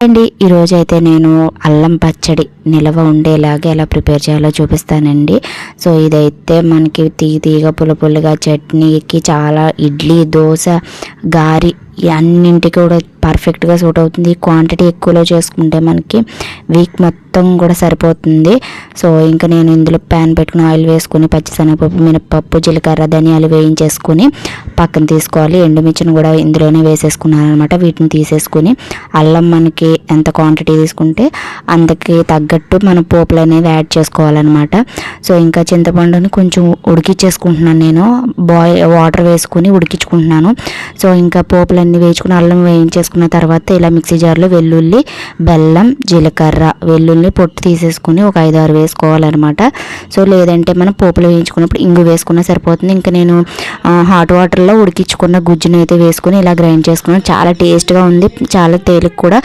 అండి ఈరోజు అయితే నేను అల్లం పచ్చడి నిల్వ ఉండేలాగా ఎలా ప్రిపేర్ చేయాలో చూపిస్తానండి. సో ఇదైతే మనకి తీగ పుల్లగా చట్నీకి చాలా ఇడ్లీ, దోశ, గారి అన్నింటికి కూడా పర్ఫెక్ట్గా సూట్ అవుతుంది. క్వాంటిటీ ఎక్కువలో చేసుకుంటే మనకి వీక్ మొత్తం కూడా సరిపోతుంది. సో ఇంకా నేను ఇందులో ప్యాన్ పెట్టుకుని ఆయిల్ వేసుకుని పచ్చిశనగపప్పు, మినపప్పు, జీలకర్ర, ధనియాలు వేయించేసుకుని పక్కన తీసుకోవాలి. ఎండుమిర్చిని కూడా ఇందులోనే వేసేసుకున్నాను అనమాట. వీటిని తీసేసుకుని అల్లం మనకి ఎంత క్వాంటిటీ తీసుకుంటే అంతకి తగ్గట్టు మనం పోపులు అనేది యాడ్ చేసుకోవాలన్నమాట. సో ఇంకా చింతపండుని కొంచెం ఉడికించేసుకుంటున్నాను నేను. వాటర్ వేసుకుని ఉడికించుకుంటున్నాను. సో ఇంకా పోపులన్నీ వేయించుకుని అల్లం వేయించేసుకున్న తర్వాత ఇలా మిక్సీ జార్లో వెల్లుల్లి, బెల్లం, జీలకర్ర, వెల్లుల్లి పొట్టు తీసేసుకుని ఒక 5-6 వేసుకోవాలన్నమాట. సో లేదంటే మనం పోపులు వేయించుకున్నప్పుడు ఇంగు వేసుకున్నా సరిపోతుంది. ఇంకా నేను హాట్ వాటర్లో ఉడికించుకున్న గుజ్జుని అయితే వేసుకుని ఇలా గ్రైండ్ చేసుకున్నాను. చాలా టేస్ట్గా ఉంది, చాలా తేలిక కూడా.